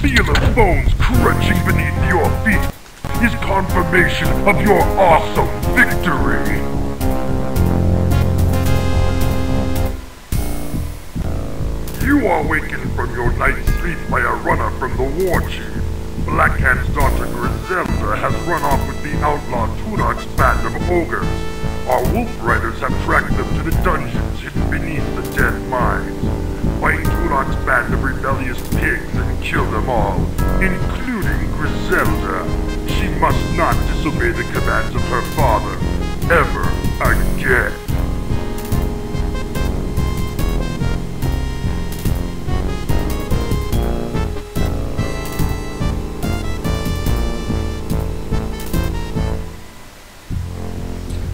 feel the bones crunching beneath your feet is confirmation of your awesome victory. You are wakened from your night's sleep by a runner from the war chief. Blackhand's daughter Griselda has run off with the outlaw Tunarch's band of ogres. Our wolf riders have tracked them to the dungeons hidden beneath the dead mines. Find Tunarch's band of rebellious pigs and kill them all, including Griselda. She must not disobey the commands of her father, ever again.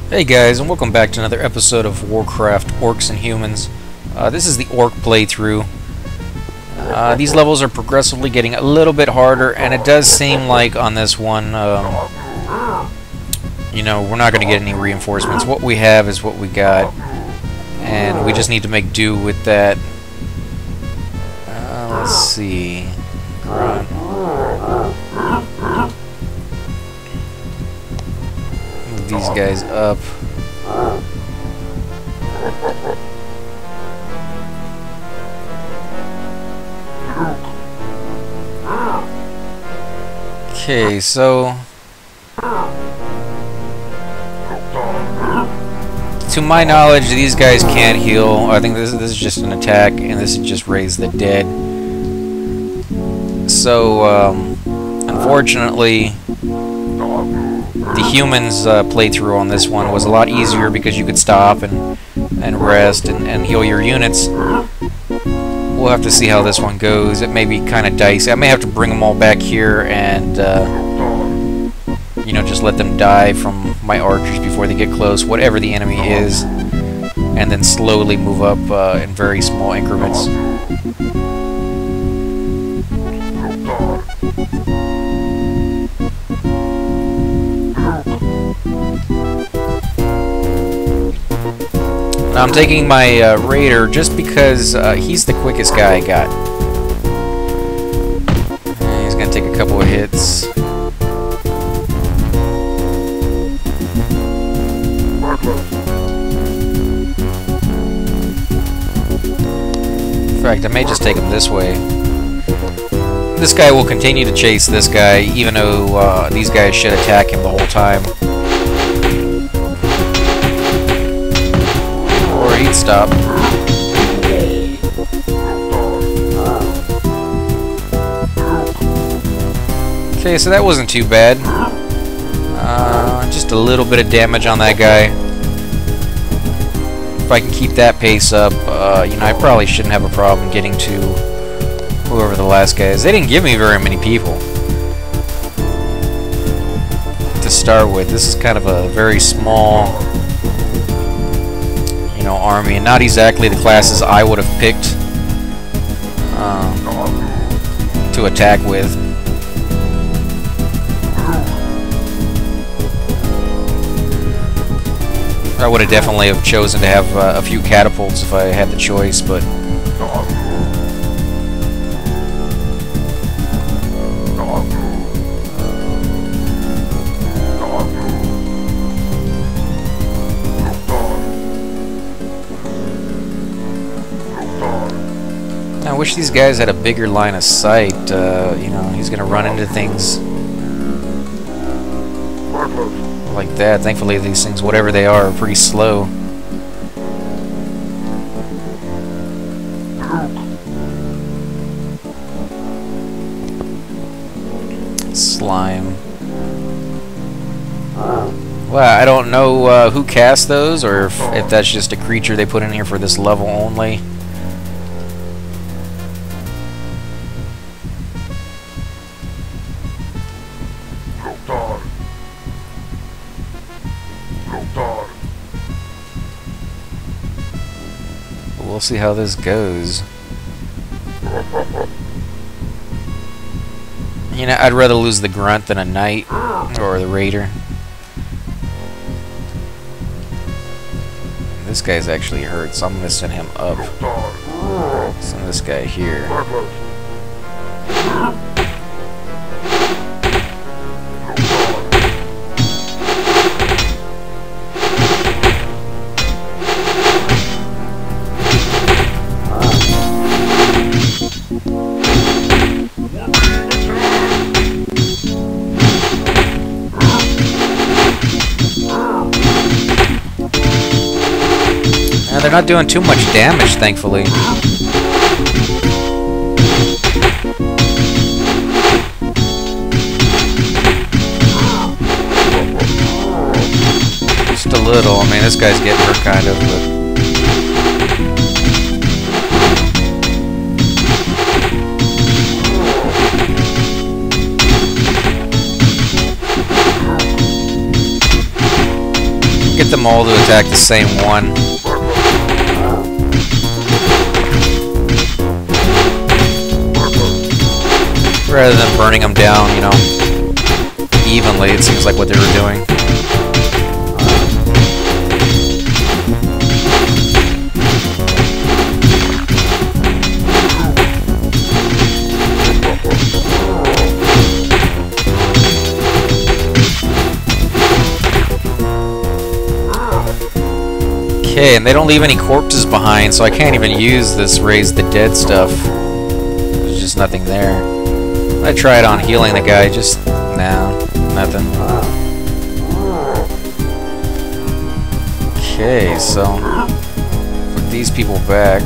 Hey guys, and welcome back to another episode of Warcraft, Orcs and Humans. This is the Orc playthrough. These levels are progressively getting a little bit harder, and it does seem like on this one, you know, we're not going to get any reinforcements. What we have is what we got, and we just need to make do with that. Let's see. Move these guys up. Okay, so to my knowledge, these guys can't heal. I think this is just an attack, and this is just raise the dead. So, unfortunately, the humans playthrough on this one was a lot easier because you could stop and rest and heal your units. We'll have to see how this one goes. It may be kind of dicey. I may have to bring them all back here and, you know, just let them die from my archers before they get close, whatever the enemy is, and then slowly move up in very small increments. Now I'm taking my raider just because he's the quickest guy I got. And he's gonna take a couple of hits. In fact, I may just take him this way. This guy will continue to chase this guy, even though these guys should attack him the whole time. He'd stop. Okay, so that wasn't too bad. Just a little bit of damage on that guy. If I can keep that pace up, you know, I probably shouldn't have a problem getting to whoever the last guy is. They didn't give me very many people to start with. This is kind of a very small, you know, army, and not exactly the classes I would have picked to attack with. I would have definitely have chosen to have a few catapults if I had the choice, but I wish these guys had a bigger line of sight. You know, he's gonna run into things like that. Thankfully, these things, whatever they are pretty slow. Slime. Well, I don't know who cast those, or if that's just a creature they put in here for this level only. We'll see how this goes. You know, I'd rather lose the grunt than a knight or the raider. This guy's actually hurt, so I'm gonna send him up. Send this guy here. they're not doing too much damage, thankfully. Just a little. I mean, this guy's getting hurt kind of, but... Get them all to attack the same one. Rather than burning them down, you know, evenly, it seems like what they were doing. Okay, and they don't leave any corpses behind, so I can't even use this raise the dead stuff. There's just nothing there. I tried on healing the guy, just nah, nothing. Okay, so put these people back.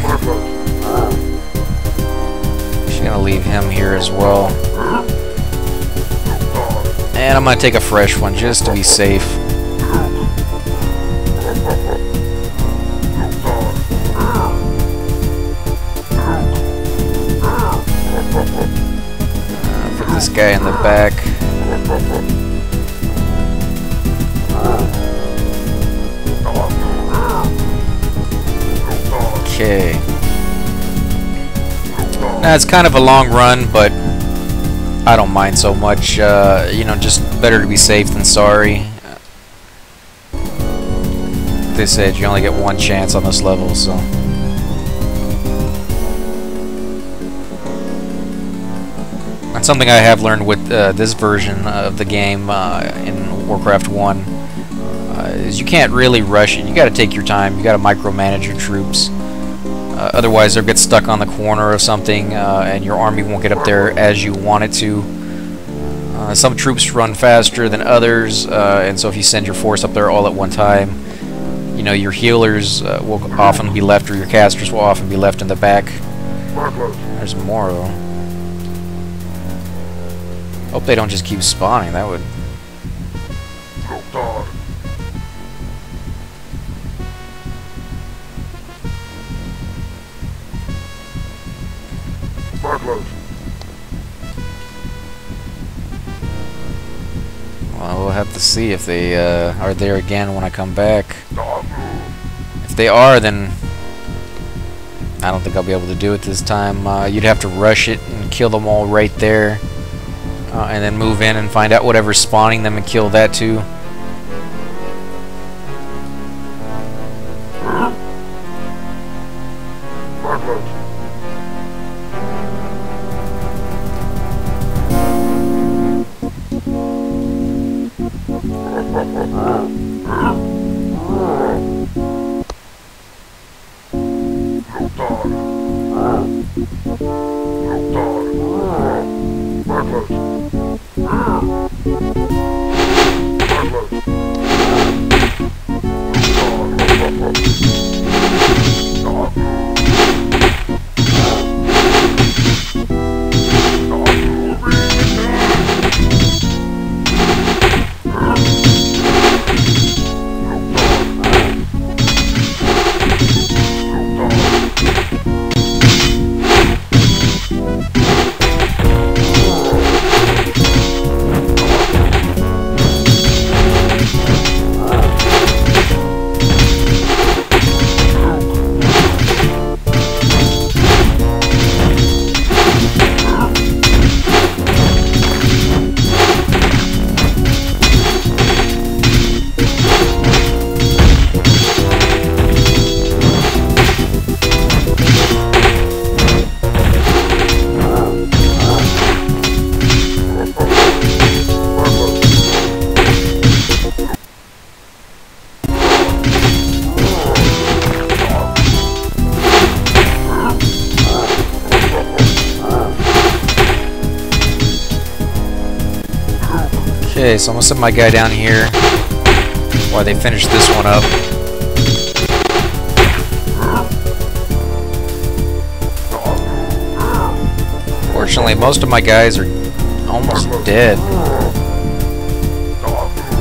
Just gonna leave him here as well. And I'm gonna take a fresh one just to be safe. This guy in the back. Okay. Now it's kind of a long run, but I don't mind so much. You know, just better to be safe than sorry. This edge, you only get one chance on this level, so. That's something I have learned with this version of the game in Warcraft 1 is you can't really rush it. You got to take your time. You got to micromanage your troops. Otherwise, they'll get stuck on the corner of something, and your army won't get up there as you want it to. Some troops run faster than others, and so if you send your force up there all at one time, you know, your healers will often be left, or your casters will often be left in the back. There's more though. Hope they don't just keep spawning. That would. Well, we'll have to see if they are there again when I come back. If they are, then I don't think I'll be able to do it this time. You'd have to rush it and kill them all right there. And then move in and find out whatever's spawning them and kill that too. Okay, so I'm gonna set my guy down here while they finish this one up. unfortunately, most of my guys are almost dead.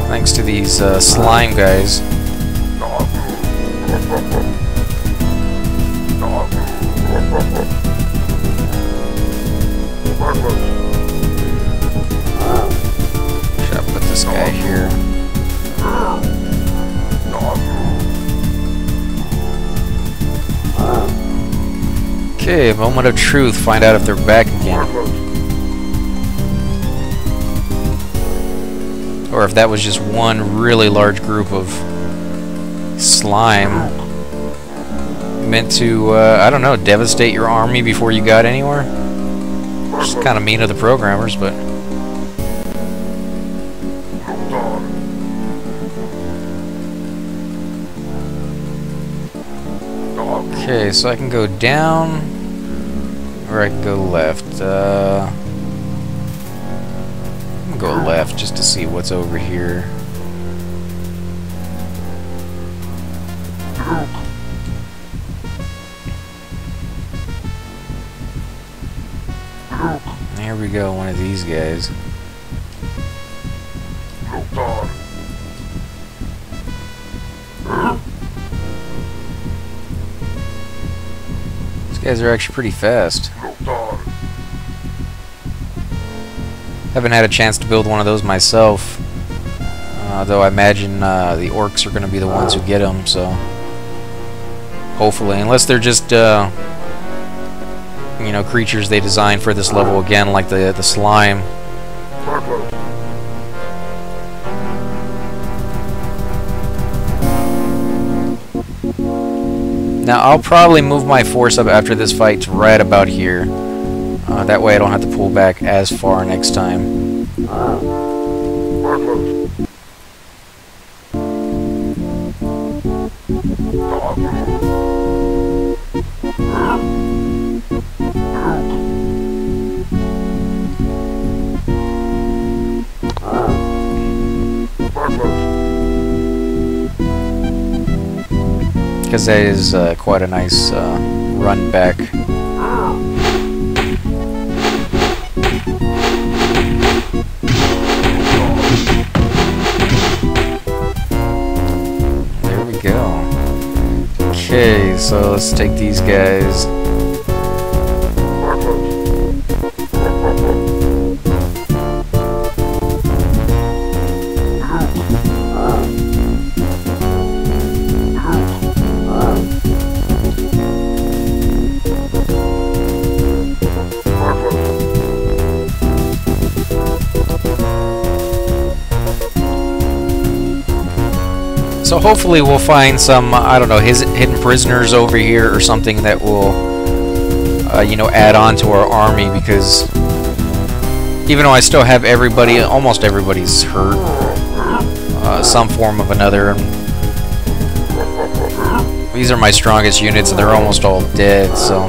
Thanks to these slime guys. Should I put this guy here? Okay, moment of truth. Find out if they're back again. Or if that was just one really large group of slime meant to, I don't know, devastate your army before you got anywhere. It's kind of mean of the programmers, but... Okay, so I can go down, or I can go left. I'm gonna go left just to see what's over here. There we go, one of these guys. These guys are actually pretty fast. Haven't had a chance to build one of those myself, though I imagine the orcs are going to be the ones who get them, so hopefully, unless they're just you know, creatures they designed for this level again, like the slime. Now I'll probably move my force up after this fight to right about here. That way I don't have to pull back as far next time. Because that is quite a nice run back. There we go. Okay, so let's take these guys. So hopefully we'll find some, I don't know, hidden prisoners over here or something that will, you know, add on to our army, because even though I still have everybody, almost everybody's hurt, some form of another. These are my strongest units and they're almost all dead, so...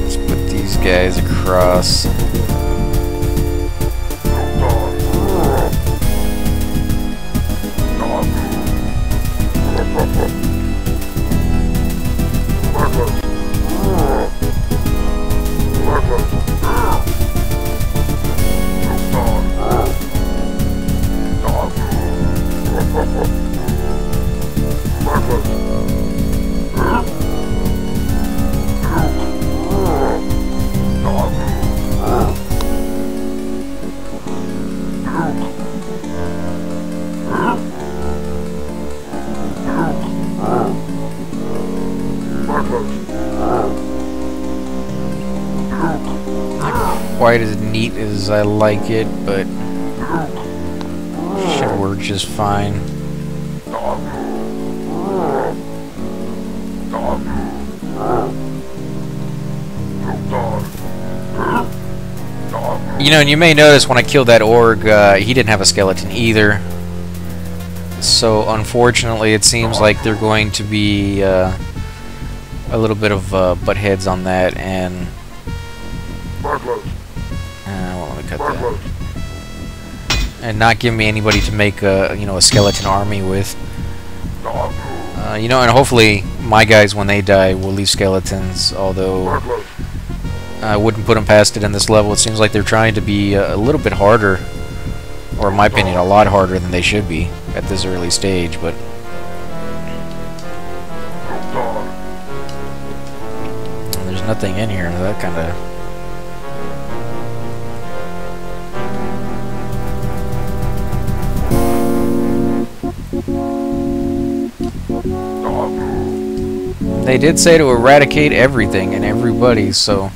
Let's put these guys across. Quite as neat as I like it, but should work just fine. You know, and you may notice when I killed that orc, he didn't have a skeleton either. So unfortunately, it seems like they're going to be a little bit of butt heads on that, and well, let me cut that. And not give me anybody to make a, you know, a skeleton army with. You know, and hopefully my guys, when they die, will leave skeletons, although I wouldn't put them past it in this level. It seems like they're trying to be a little bit harder, or in my opinion, a lot harder than they should be at this early stage, but... There's nothing in here, that kind of... They did say to eradicate everything and everybody, so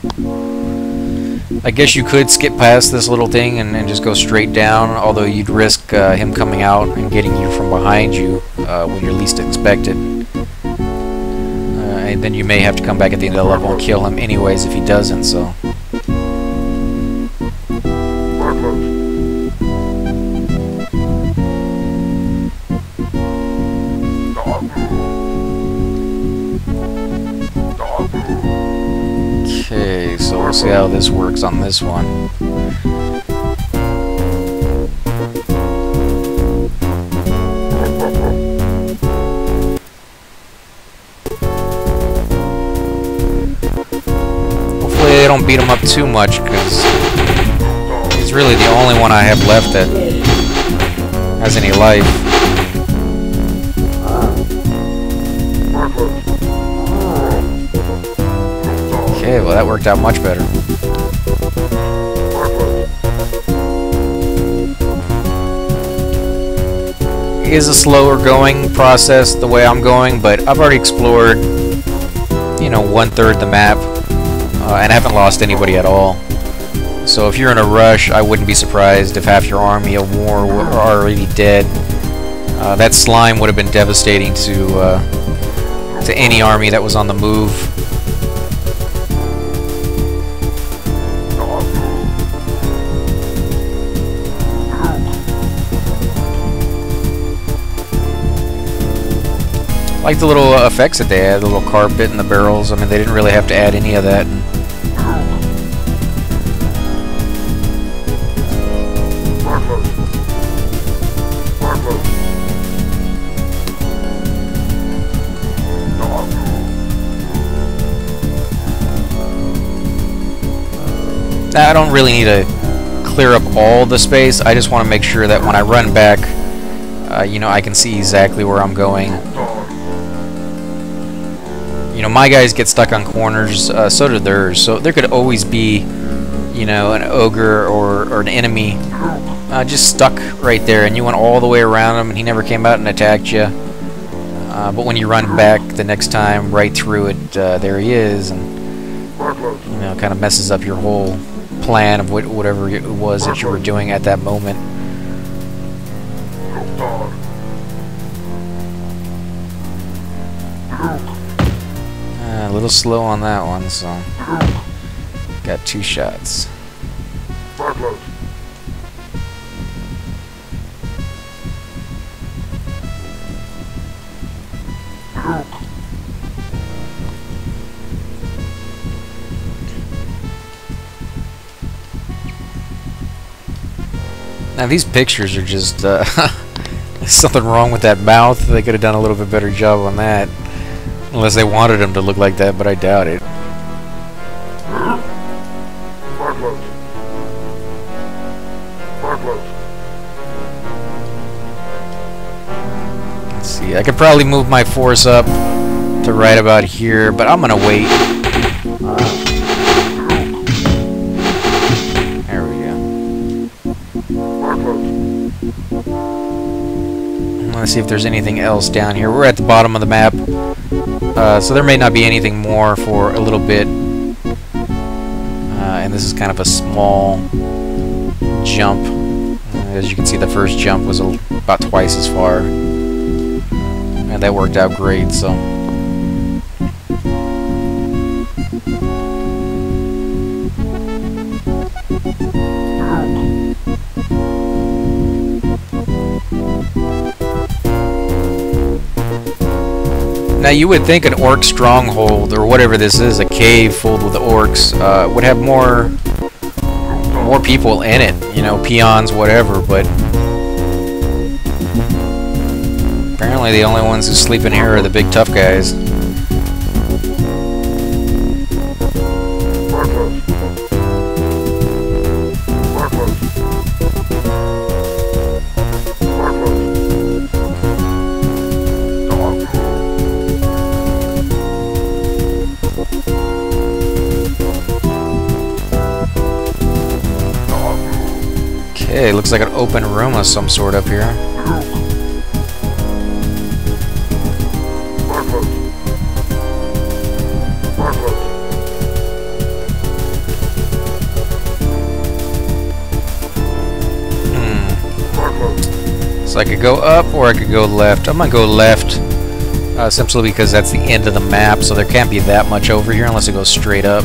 I guess you could skip past this little thing and just go straight down, although you'd risk him coming out and getting you from behind you when you're least expected. And then you may have to come back at the end of the level and kill him anyways if he doesn't, so... Okay, so we'll see how this works on this one. Hopefully they don't beat him up too much, because he's really the only one I have left that has any life. Okay, well that worked out much better. It is a slower going process the way I'm going, but I've already explored, you know, 1/3 the map, and I haven't lost anybody at all. So if you're in a rush, I wouldn't be surprised if half your army of war were already dead. That slime would have been devastating to any army that was on the move. I like the little effects that they had, the little carpet and the barrels. I mean, they didn't really have to add any of that. I don't really need to clear up all the space. I just want to make sure that when I run back, you know, I can see exactly where I'm going. You know, my guys get stuck on corners, so do theirs. So there could always be, you know, an ogre or an enemy just stuck right there, and you went all the way around him, and he never came out and attacked you. But when you run back the next time, right through it, there he is, and you know, kind of messes up your whole plan of whatever it was that you were doing at that moment. A little slow on that one, so got 2 shots. Now these pictures are just there's something wrong with that mouth. They could have done a little bit better job on that. Unless they wanted him to look like that, but I doubt it. Let's see, I could probably move my force up to right about here, but I'm gonna wait. There we go. Let's see if there's anything else down here. We're at the bottom of the map. So there may not be anything more for a little bit, and this is kind of a small jump. As you can see, the first jump was about twice as far, and that worked out great. So now you would think an orc stronghold, or whatever this is, a cave filled with orcs, would have more people in it, you know, peons, whatever, but Apparently the only ones who sleep in here are the big tough guys. Okay, looks like an open room of some sort up here. So I could go up or I could go left. I'm gonna go left, simply because that's the end of the map, so there can't be that much over here unless it goes straight up.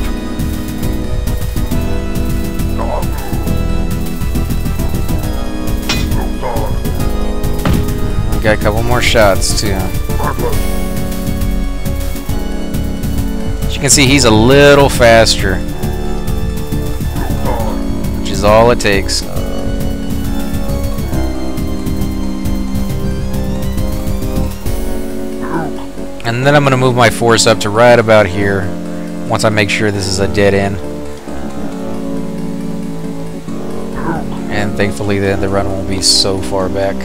Got a couple more shots too. As you can see, he's a little faster, which is all it takes. And then I'm going to move my force up to right about here once I make sure this is a dead end. And thankfully then the run won't be so far back.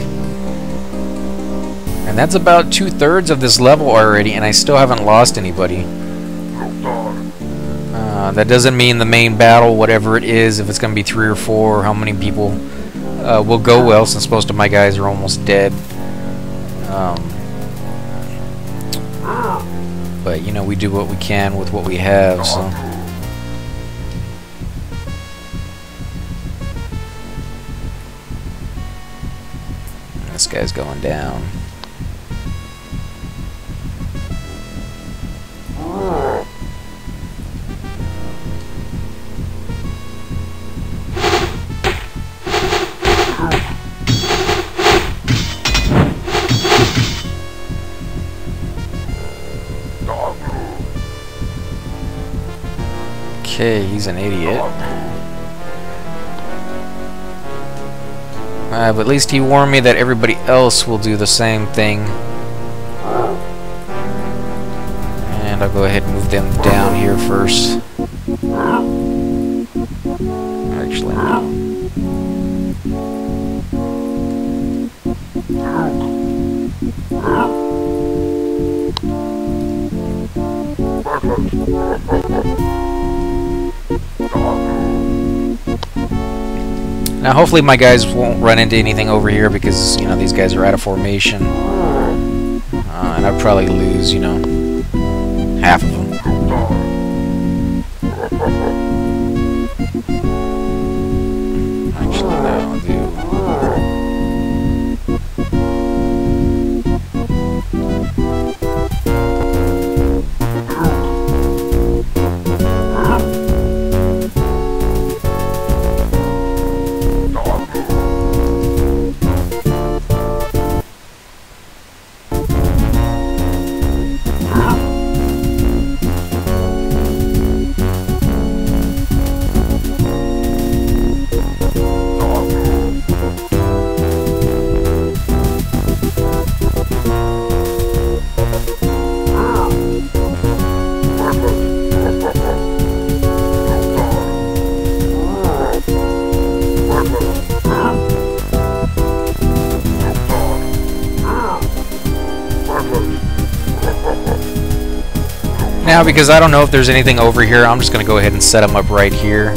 And that's about 2/3 of this level already, and I still haven't lost anybody. That doesn't mean the main battle, whatever it is, if it's going to be 3 or 4, or how many people will go well, since most of my guys are almost dead. But, you know, we do what we can with what we have, so... This guy's going down. Okay, he's an idiot. But at least he warned me that everybody else will do the same thing. And I'll go ahead and move them down here first. Actually, no. Now hopefully my guys won't run into anything over here because, you know, these guys are out of formation. And I'd probably lose, you know, half of them. Actually, no, I'll do... Now, because I don't know if there's anything over here, I'm just going to go ahead and set them up right here.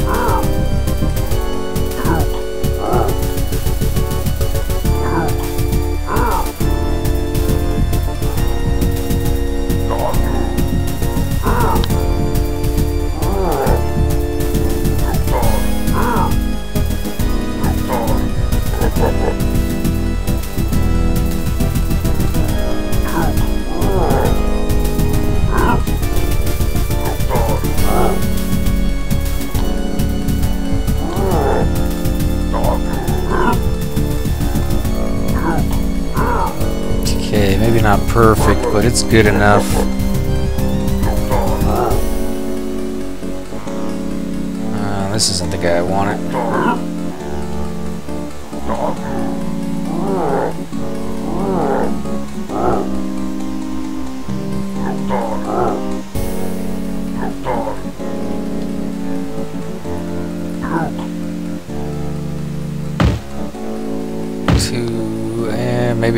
Maybe not perfect, but it's good enough. This isn't the guy I wanted.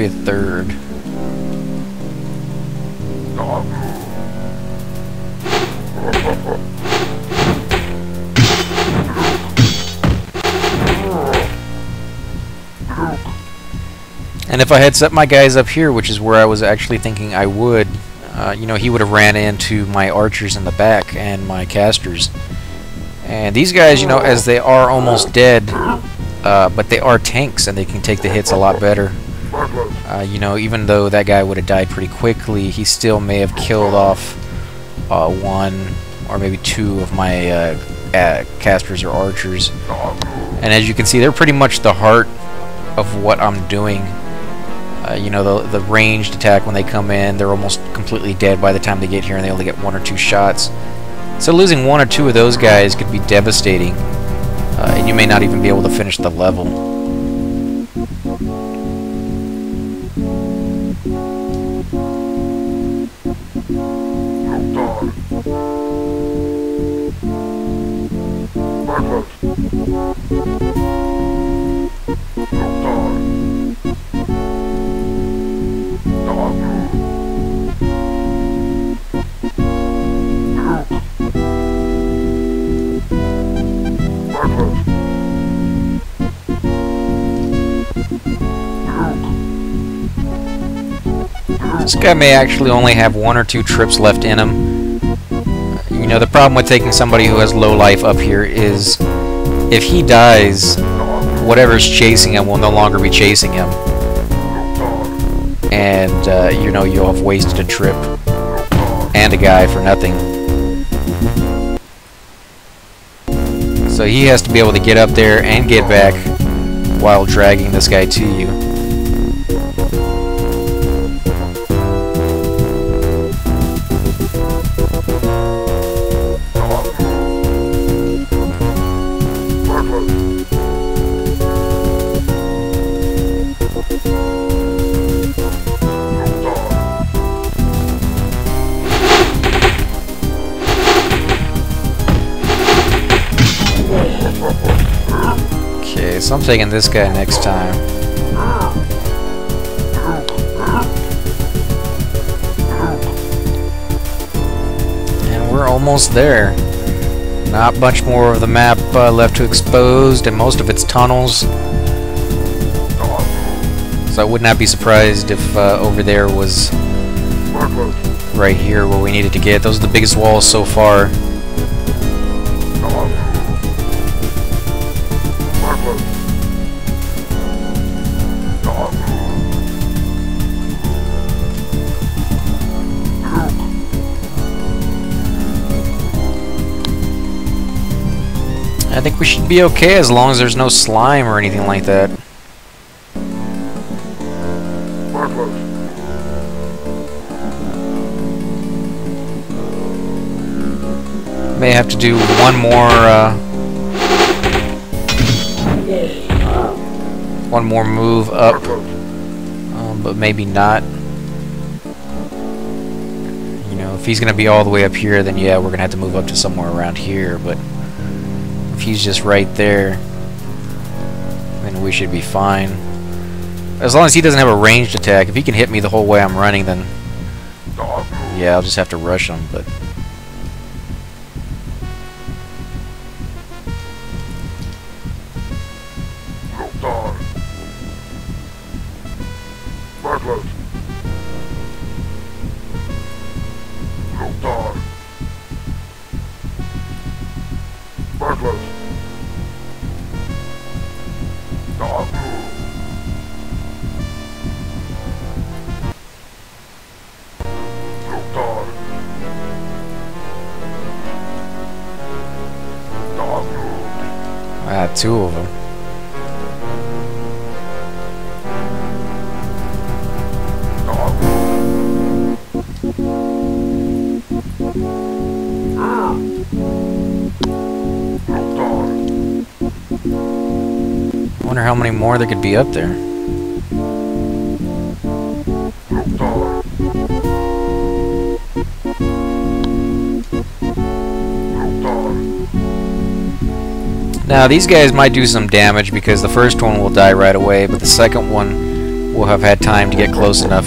maybe a third. And if I had set my guys up here, which is where I was actually thinking I would, you know, he would have ran into my archers in the back and my casters. And these guys, you know, as they are almost dead, but they are tanks and they can take the hits a lot better. You know, even though that guy would have died pretty quickly, he still may have killed off one or maybe two of my casters or archers. And as you can see, they're pretty much the heart of what I'm doing. You know, the ranged attack when they come in, they're almost completely dead by the time they get here, and they only get one or two shots. So losing one or two of those guys could be devastating, and you may not even be able to finish the level. This guy may actually only have one or two trips left in him. You know, the problem with taking somebody who has low life up here is if he dies, whatever's chasing him will no longer be chasing him. And, you know, you'll have wasted a trip and a guy for nothing. So he has to be able to get up there and get back while dragging this guy to you. So I'm taking this guy next time. And we're almost there. Not much more of the map left to expose, and most of it's tunnels. So I would not be surprised if over there was right here where we needed to get. Those are the biggest walls so far. I think we should be okay as long as there's no slime or anything like that. May have to do one more move up, but maybe not. You know, if he's gonna be all the way up here, then yeah, we're gonna have to move up to somewhere around here, but if he's just right there, then we should be fine. As long as he doesn't have a ranged attack. If he can hit me the whole way I'm running, then yeah, I'll just have to rush him, but two of them. I wonder how many more there could be up there. Now these guys might do some damage because the first one will die right away, but the second one will have had time to get close enough.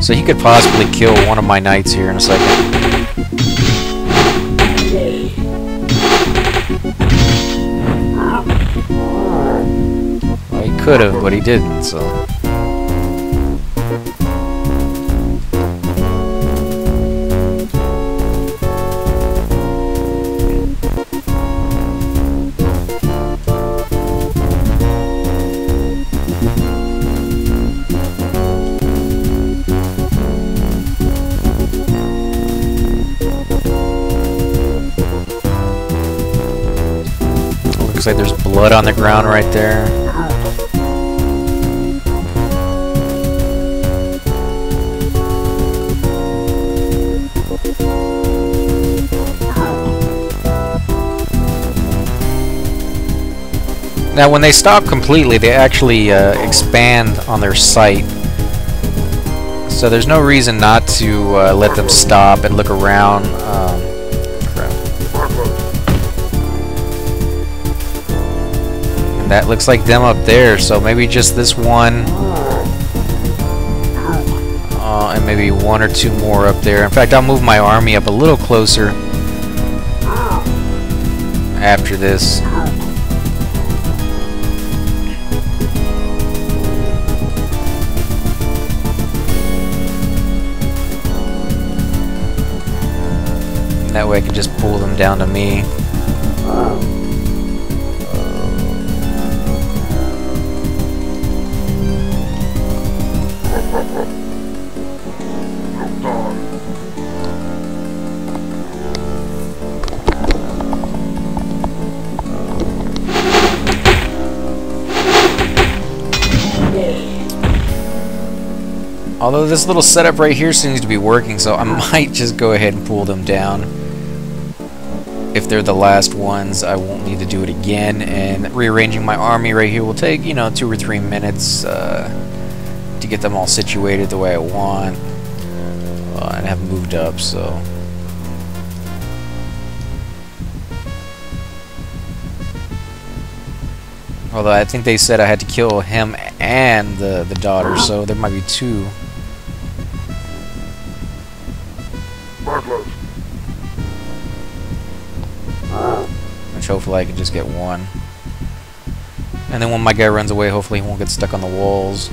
So he could possibly kill one of my knights here in a second. Well, he could have, but he didn't, so... Looks like there's blood on the ground right there. Now when they stop completely, they actually expand on their sight. So there's no reason not to let them stop and look around. That looks like them up there, so maybe just this one, and maybe one or two more up there. In fact, I'll move my army up a little closer after this. And that way I can just pull them down to me. Although this little setup right here seems to be working, so I might just go ahead and pull them down. If they're the last ones, I won't need to do it again, and rearranging my army right here will take, you know, 2 or 3 minutes to get them all situated the way I want, and have moved up, so... Although I think they said I had to kill him and the daughter, so there might be 2. Which hopefully I can just get 1. And then when my guy runs away, hopefully he won't get stuck on the walls.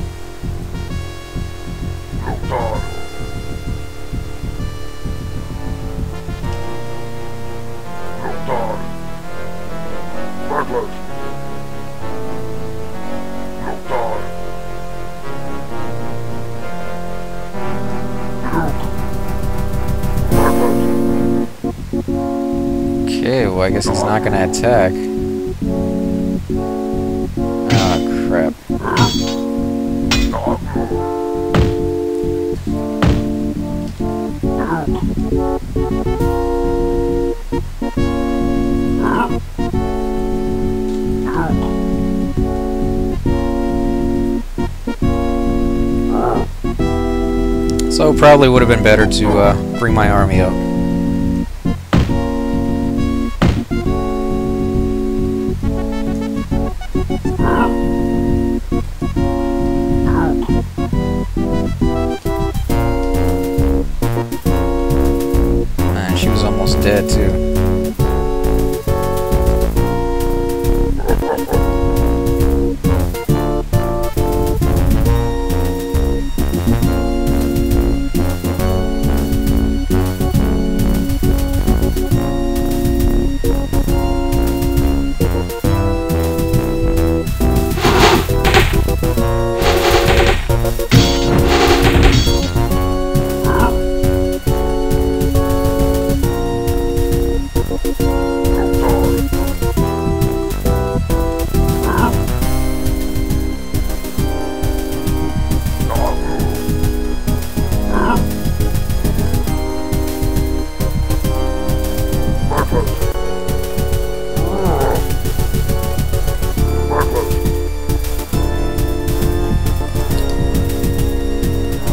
Okay, well I guess he's not gonna attack. Ah, crap. So probably would have been better to bring my army up. She was almost dead too.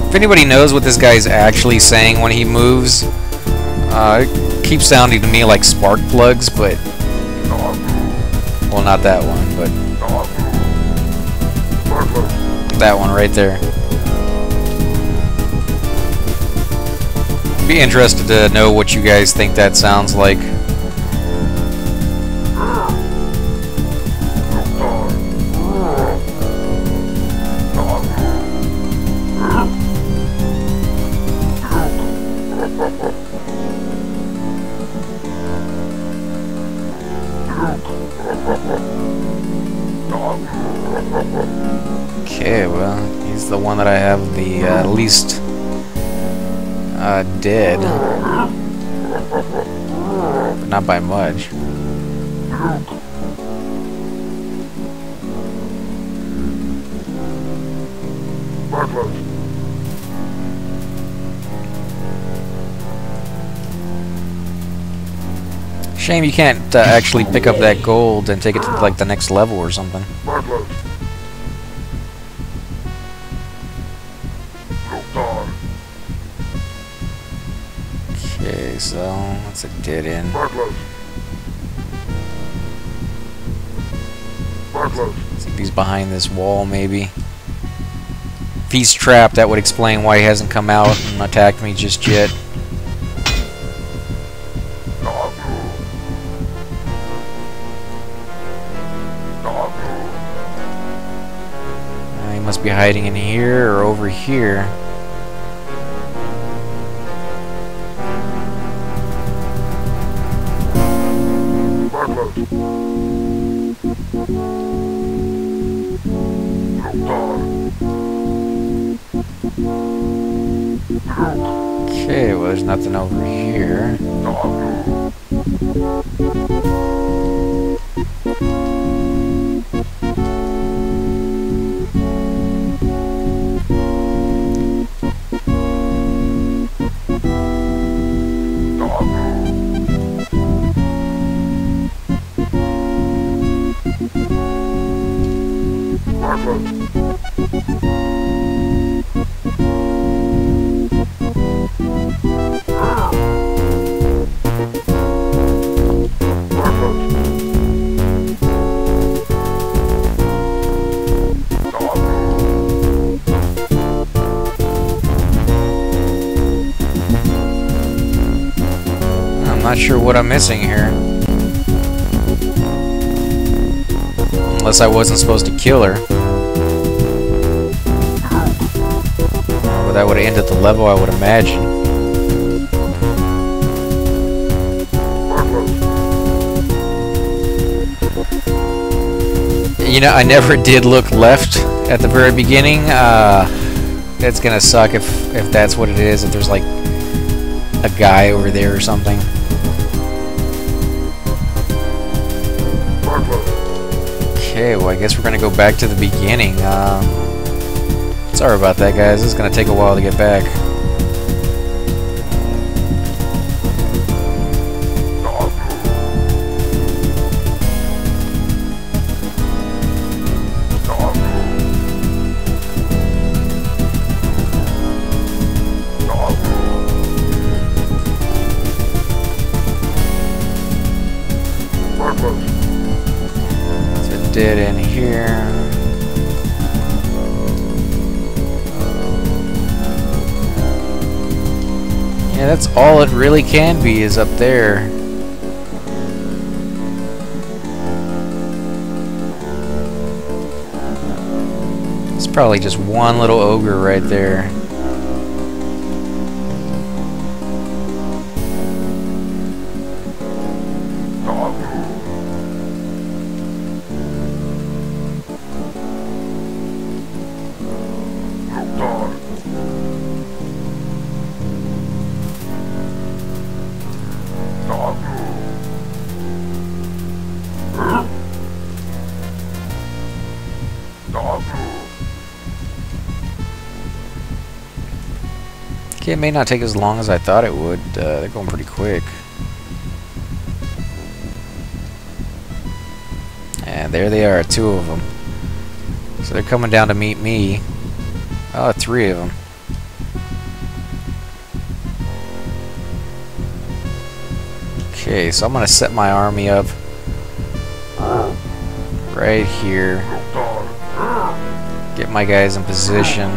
If anybody knows what this guy's actually saying when he moves, it keeps sounding to me like spark plugs, but... Well, not that one, but... That one right there. Be interested to know what you guys think that sounds like. Okay, well, he's the one that I have the least dead. But not by much. Shame you can't actually pick up that gold and take it to like the next level or something. Okay, so that's a dead end. See if he's behind this wall, maybe. If he's trapped, that would explain why he hasn't come out and attacked me just yet. He must be hiding in here or over here. Okay, well, there's nothing over here. Not sure what I'm missing here. Unless I wasn't supposed to kill her. But that would have ended the level, I would imagine. You know, I never did look left at the very beginning. It's gonna suck if that's what it is, if there's like a guy over there or something. Okay, well, I guess we're gonna go back to the beginning. Sorry about that, guys. This is gonna take a while to get back. Dead in here. Yeah, that's all it really can be, is up there. It's probably just one little ogre right there. Okay, it may not take as long as I thought it would. They're going pretty quick. And there they are, 2 of them. So they're coming down to meet me. Oh, 3 of them. Okay, so I'm gonna set my army up right here. Get my guys in position.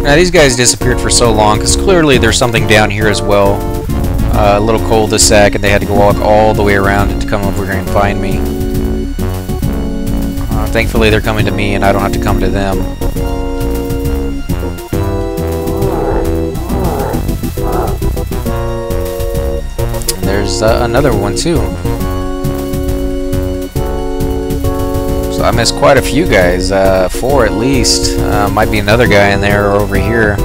Now these guys disappeared for so long because clearly there's something down here as well. A little cul-de-sac, and they had to go walk all the way around it to come over here and find me. Thankfully they're coming to me and I don't have to come to them. And there's another one too. So I missed quite a few guys, 4 at least. Might be another guy in there or over here.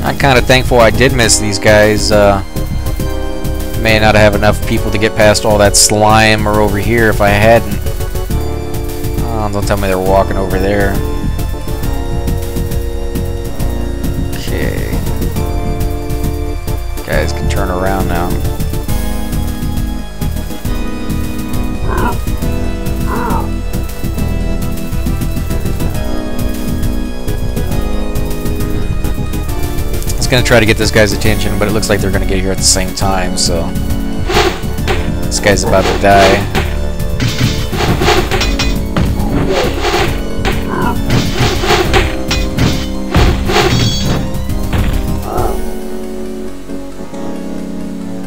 I'm kind of thankful I did miss these guys. May not have enough people to get past all that slime or over here if I hadn't. Don't tell me they're walking over there. Okay. Guys can turn around now. Gonna try to get this guy's attention, but it looks like they're gonna get here at the same time, so this guy's about to die.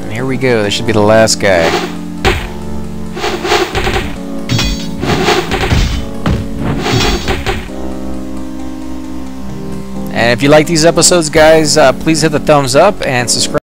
And here we go. This should be the last guy. And if you like these episodes, guys, please hit the thumbs up and subscribe.